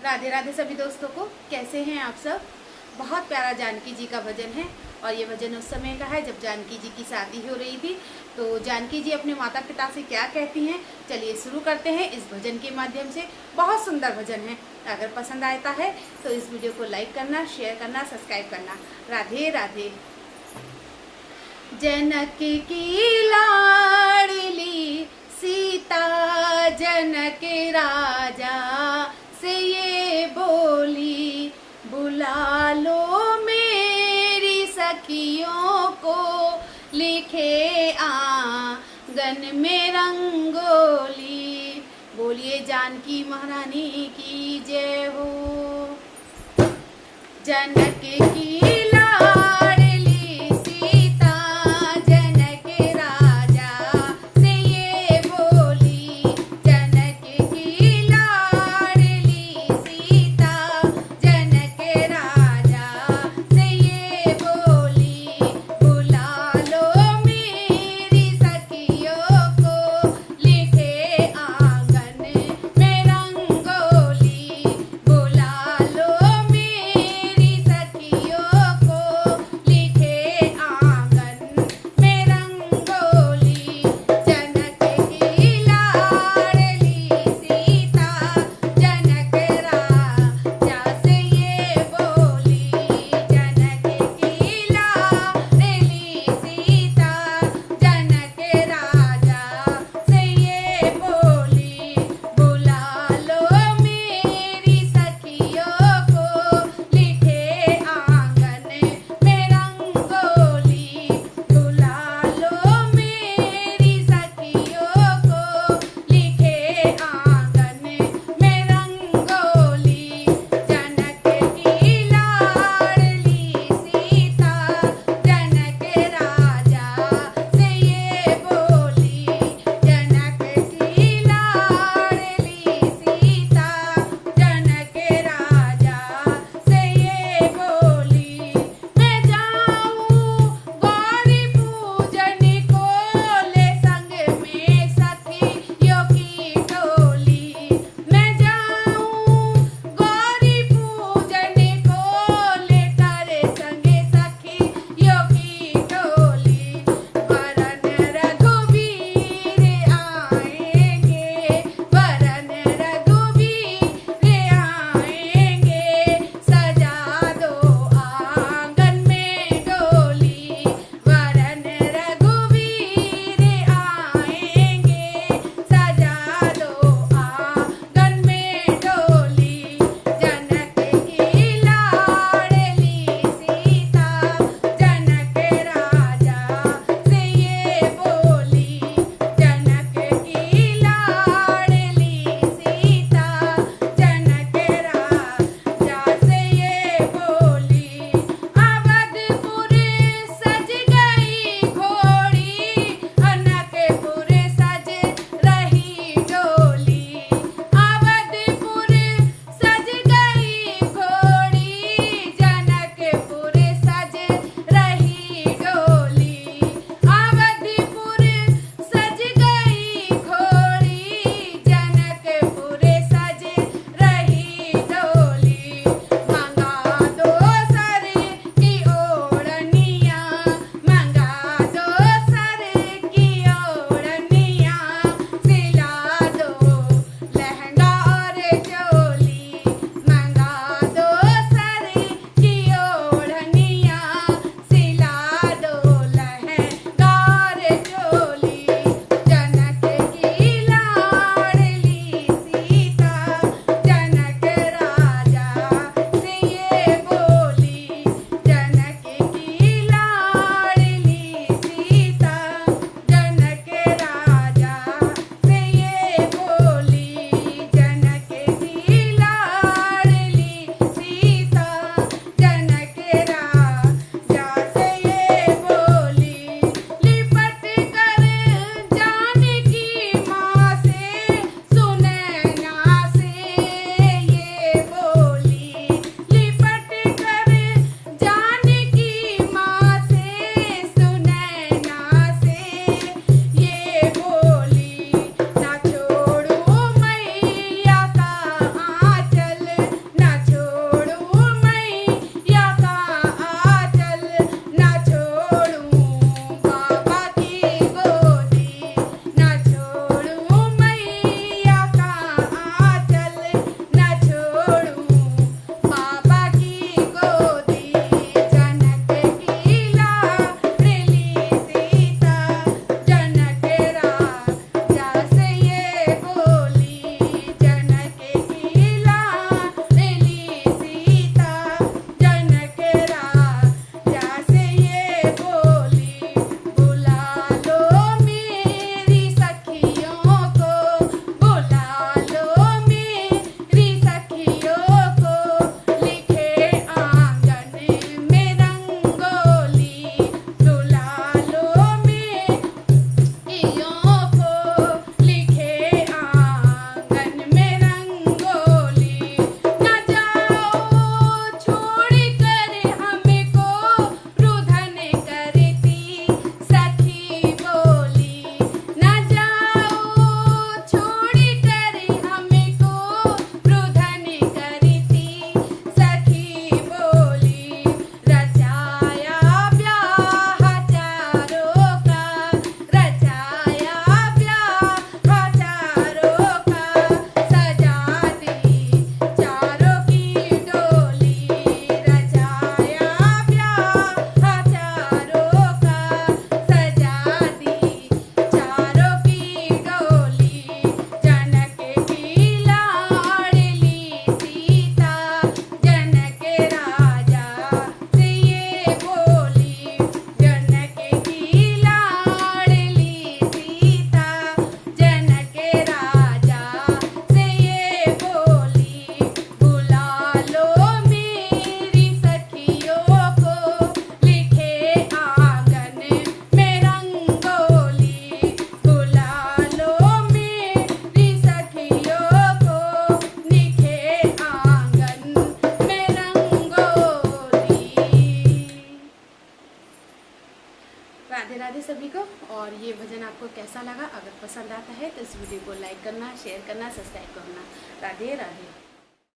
राधे राधे सभी दोस्तों को। कैसे हैं आप सब। बहुत प्यारा जानकी जी का भजन है और ये भजन उस समय का है जब जानकी जी की शादी हो रही थी। तो जानकी जी अपने माता पिता से क्या कहती हैं, चलिए शुरू करते हैं इस भजन के माध्यम से। बहुत सुंदर भजन है। अगर पसंद आता है तो इस वीडियो को लाइक करना, शेयर करना, सब्सक्राइब करना। राधे राधे। जनक की लाडली सीता जनक राजा से ये बोली, बुला लो मेरी सखियों को, लिखे आंगन में रंगोली। बोलिए जानकी महारानी की जय हो। जनक की लो मेरी सखियों को, लिखे आंगन में रंगोली। बुला लो मेरी सखियों को, लिखे आंगन में रंगोली। राधे राधे सभी को। और ये भजन आपको कैसा लगा? अगर पसंद आता है तो इस वीडियो को लाइक करना, शेयर करना, सब्सक्राइब करना। राधे राधे।